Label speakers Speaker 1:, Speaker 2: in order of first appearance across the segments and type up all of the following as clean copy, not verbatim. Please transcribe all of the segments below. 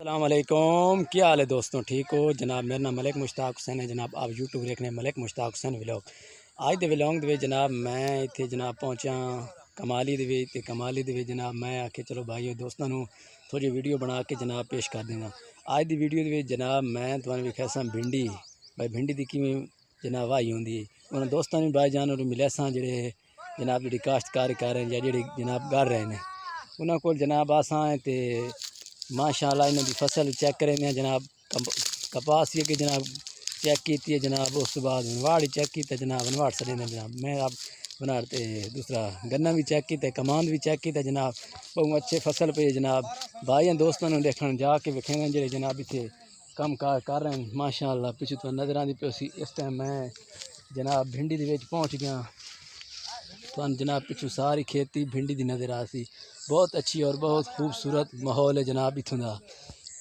Speaker 1: अस्सलाम वालेकुम, क्या हाल है दोस्तों, ठीक हो जनाब। मेरा नाम मलिक मुश्ताक हुसैन है जनाब। आप यूट्यूब देखने मलिक मुश्ताक हुसैन व्लॉग। आज दे व्लॉग दे जनाब मैं इत्थे जनाब पहुँचा कमाली दे कमाली दे जनाब मैं आखे चलो भाई दोस्तों थोड़ी वीडियो बना के जनाब पेश कर देना। आज दी वीडियो दे जनाब मैं तुहानू विखासा भिंडी भाई भिंडी दी किवें जनाब वाही होंदी उन्होंने दोस्तों ने भाई जान मिले सा जेडे जनाब जी काश्तकारी कर रहे हैं या जी जनाब कर रहे हैं उन्होंने को जनाब आसा तो माशाअल्लाह इन्हों की फसल चेक करें जनाब। कपास ये कि जनाब चेक की है जनाब, उस बाद वनवाड़ चेक किया जनाब, वनवाड़ सड़े जनाब मैं आप बनाते दूसरा गन्ना भी चेक किया, कमांद भी चेक किया जनाब। बहुत अच्छे फसल पे जनाब भाई दोस्तों ने देखने जाके विखेंगे जे जनाब इतने कम कार कर रहे हैं माशाअल्लाह। पिछू तो नज़र आती पे इस टाइम मैं जनाब भिंडी के पहुँच गया तो जनाब पिछू सारी खेती भिंडी की नज़र आ सी। बहुत अच्छी और बहुत खूबसूरत माहौल है जनाब इतों का।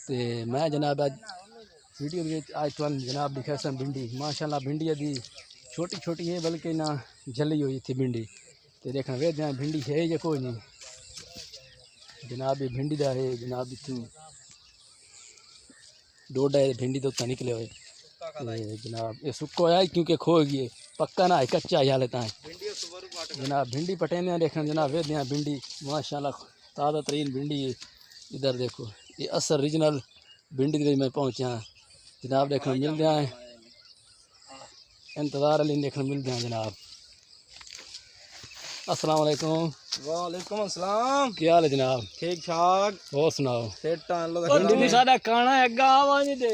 Speaker 1: तो मैं जनाब अज वीडियो अज तुम जनाब दिखा सा भिंडी माशाअल्लाह भिंडी अभी छोटी छोटी है बल्कि ना जली हुई थी भिंडी। तो देखना वे भिंडी है या कोई नहीं जनाब। ये भिंडी का है जनाब इतों डोडा है भिंडी तो उत्ता निकले हुए जनाब। ये सुक्को है क्योंकि खो गए पक्का ना है कच्चा ही हाले है जनाब। भिंडी पटेने देखना जनाब वे भिंडी माशाल्लाह ताज़ा तरीन भिंडी है। इधर देखो ये असर रीजनल भिंडी के मैं पहुँचा जनाब। देखने मिल गया है इंतज़ार अली देखने मिल गया जनाब। अस्सलाम वालेकुम।
Speaker 2: वालेकुम अस्सलाम।
Speaker 1: क्या हाल है जनाब?
Speaker 2: ठीक ठाक
Speaker 1: और सुनाओ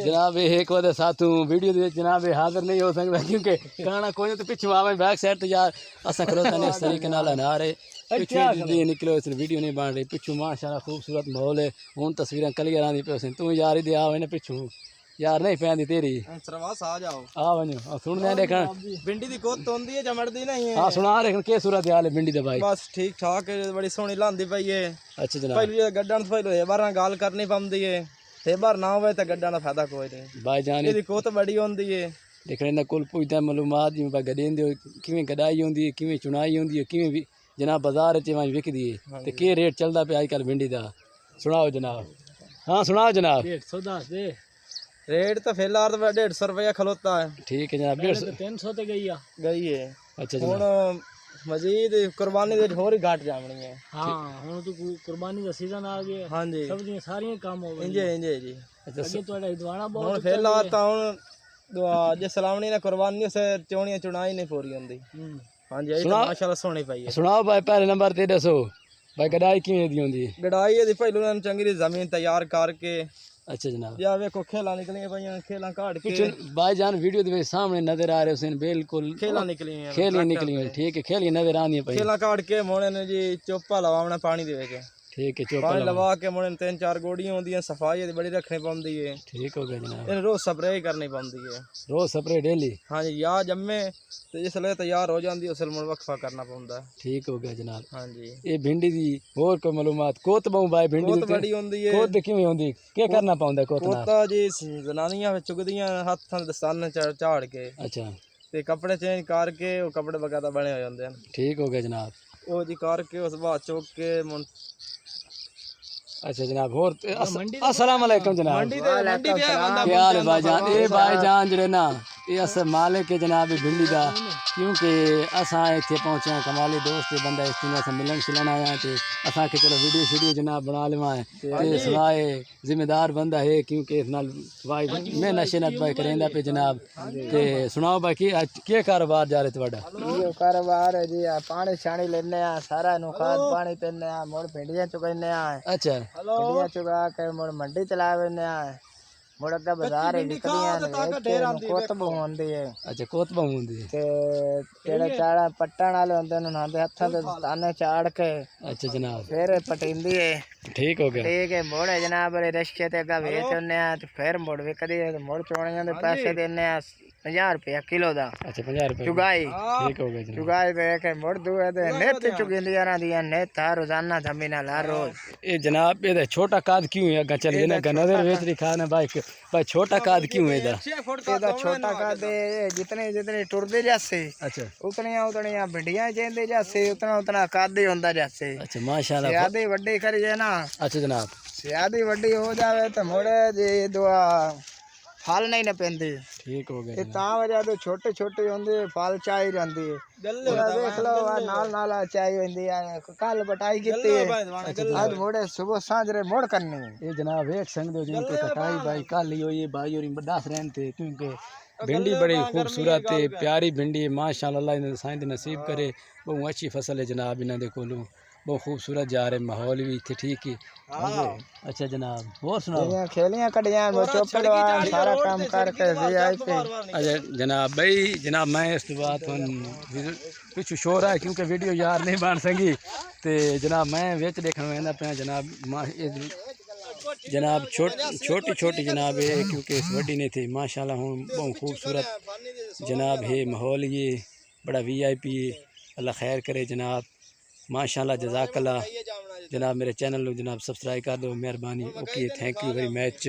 Speaker 1: जनाब। एक बार साथ वीडियो दे जनाब हाजिर नहीं हो सकता क्योंकि काना कोई तो पिछू आवे बैक साइड तो यार असा खलोता नहीं इस तरीके नाल ना रहे पिछू निकलो इस वीडियो नहीं बन रही। पिछू माशाल्लाह खूबसूरत माहौल है हूँ तस्वीरें क्लियर आती पे तू यार ही आ ना पिछू यार नहीं पैंदी तेरी
Speaker 2: आ जाओ
Speaker 1: आ वनो सुनने देखन
Speaker 2: भिंडी दी कोत होंदी है जमड़दी नहीं है।
Speaker 1: हां सुना देखन के सूरत हाल है भिंडी दे भाई?
Speaker 2: बस ठीक ठाक है बड़ी सोहनी लांदी पई है।
Speaker 1: अच्छा जनाब
Speaker 2: पहले गड्डन पहले ये बार गाल करनी पौंदी है ते बार ना होवे ते गड्डा दा फायदा कोई नहीं
Speaker 1: भाई जान
Speaker 2: इहदी कोत बड़ी होंदी है।
Speaker 1: देखने ना कुल पूछता मालूमात जिवें भाई गड्डें दे किवें गडाई होंदी है किवें चुनाई होंदी है किवें भी जनाब बाजार च विकदी है ते के रेट चलदा पे आजकल भिंडी दा सुनाओ जनाब। हाँ सुनाओ जनाब।
Speaker 2: 150 दस दे रेट तो फिलहाल तो 150 रुपया खलोता है।
Speaker 1: ठीक है जनाब 150
Speaker 2: 300 ते गई है।
Speaker 1: अच्छा
Speaker 2: हुन मजीद कुर्बानी दे होर ही घट जावनी है।
Speaker 3: हाँ हुन तो कुर्बानी दा सीजन आ गया।
Speaker 2: हाँ जी
Speaker 3: सब्जियां सारियां कम हो गई
Speaker 2: इंजे इंजे जी।
Speaker 1: अच्छा
Speaker 3: अगे तो दिवाना
Speaker 2: हुन
Speaker 3: बहुत
Speaker 2: फिलहाल तो हुन जे सलामनी ने कुर्बानी से चोणियां चुनाई नहीं पूरी होंदी। हाँ जी माशाल्लाह सोहनी पई है।
Speaker 1: सुनाओ भाई पहले नंबर ते दसो भाई गडाई किवें दी होंदी है?
Speaker 2: गडाई दी पहले चंगी जमीन तैयार करके
Speaker 1: अच्छा जनाब
Speaker 2: या वेखो खेला निकलियां पईयां खेला काट के
Speaker 1: भाई जान वीडियो दे सामने नजर आ रहे हुसैन बिल्कुल
Speaker 2: खेला निकलियां
Speaker 1: खेलियां निकली ठीक है खेलियां नजर आनी पई
Speaker 2: खेला काट के मोने ने जी चोपा लवावना पानी दे विच
Speaker 1: ठीक है चोपा
Speaker 2: पानी लवा के मोने 3-4 गोड़ियां होंदियां सफाई दी बड़ी रखनी पौंदी है।
Speaker 1: ठीक हो गया जनाब।
Speaker 2: इन रोज स्प्रे करनी पौंदी है।
Speaker 1: रोज स्प्रे डेली?
Speaker 2: हाँ जी या जम्मे तो जिसले तैयार हो जाती है उसले वक्फा करना पौंदा है।
Speaker 1: ठीक हो गया जनाब।
Speaker 2: हाँ जी
Speaker 1: ये भिंडी दी होर कोई मालूमात? कोत बहु भाई भिंडी
Speaker 2: कोत बड़ी होंदी है।
Speaker 1: कोत किवें होंदी के करना पौंदा कोत नाल?
Speaker 2: कोता जी जनानियां चुगदियां हत्थां दस्ताने झाड़ के
Speaker 1: अच्छा
Speaker 2: ते कपड़े चेंज करके वो कपड़े बकायदा बने हो जाते हैं।
Speaker 1: ठीक हो गया जनाब।
Speaker 2: वो जी करके उस बाद चुक के
Speaker 1: अच्छा जनाब होर अस्सलाम वालेकुम जनाब।
Speaker 2: मंडी पे बंदा
Speaker 1: क्या हाल है भाईजान? ये भाईजान जेडे ना ये अस मालिक है जनाब भिंडी का क्योंकि असा इतने पहुँचे कमाली दोस्त बंदा इस अस मिलन शिलन आया तो असा के चलो वीडियो शीडियो जनाब बना लवा है सवाए जिम्मेदार बंदा है क्योंकि इस नाल भाई मैं नशे नत भाई करेंदा पे जनाब। ते सुनाओ भाई के कारोबार जा रहे थोड़ा?
Speaker 3: कारोबार है जी पानी शानी लेने सारा नु खाद पानी पीने मोड़ भिंडियां चुगने
Speaker 1: अच्छा
Speaker 3: भिंडियां चुगा के मोड़ मंडी चला वेने मुड़ अगे बाजार विकदियां कोत बहुंदी है।
Speaker 1: अच्छा कोत बहुंदी है
Speaker 3: ते जेड़े चाड़ा पट्टन वाले होंदे न उन्हां दे हत्थां ते ताने चाड़ के अच्छा जनाब फिर पटिंदी है।
Speaker 1: ठीक हो गया।
Speaker 3: ठीक है मोड़ जनाब रिश्ते ते अगे बेच ओने ते फिर मुड़ विकदी है मुड़ चोणियां दे पैसे देने 50 रुपया किलो दा। अच्छा 50 रुपया चुगाई। ठीक हो गया जनाब। चुगाई पे के मुड़ दुए दे नेत चुगिंदियां ना दियां नेत रोजाना जमीन हर रोज।
Speaker 1: ये जनाब ये छोटा काद क्यों है अगर चलिए ना नजर वेच दिखा ना भाई भाई छोटा काद क्यों है इधर?
Speaker 3: ਇਹਦਾ छोटा काद जितने जितने टुरदे जासे
Speaker 1: अच्छा
Speaker 3: उतनियां भिंडियां चेंदे जासे उतना उतना काद ही होंदा जासे।
Speaker 1: अच्छा माशाल्लाह
Speaker 3: ज्यादा बड़े करिए ना।
Speaker 1: अच्छा जनाब
Speaker 3: ज्यादा वड्डी हो जावे तो मोड़े जी दुआ फल नहीं न पेंदी
Speaker 1: ठीक हो गया
Speaker 3: ये ता वजह तो छोटे छोटे होंदे फल चाही रहंदी देख लो नाल नाल चाही होंदी कल बटाई कीती आज मोड़े सुबह सांझ रे मोड़ करनी
Speaker 1: ये जनाब एक संग दो जिनके कटाई भाई कल ही हुई भाई और दस रहन थे क्योंकि भिंडी बड़ी खूबसूरत है प्यारी भिंडी है माशाल्लाह इन्हें साइंस नसीब करे बहुत अच्छी फसल है जनाब इन्हें देखो लो बहुत खूबसूरत जा रहे माहौल भी इतने ठीक है अच्छा जनाब और सुनाओ
Speaker 3: खेलियां कटियां चौपड़ सारा काम करके
Speaker 1: अच्छा जनाब भाई जनाब मैं इस बात पिछू शोर है क्योंकि वीडियो यार नहीं बन सकी तो जनाब मैं बिच देखने में पे जनाब छोटी छोटी जनाब है क्योंकि वड्डी नहीं थी माशाल्लाह हूँ बहुत खूबसूरत जनाब है माहौल ये बड़ा VIP है अल्लाह खैर करे जनाब माशाल्लाह जज़ाकल्लाह जनाब मेरे चैनल को जनाब सब्सक्राइब कर दो मेहरबानी okay thank you very much.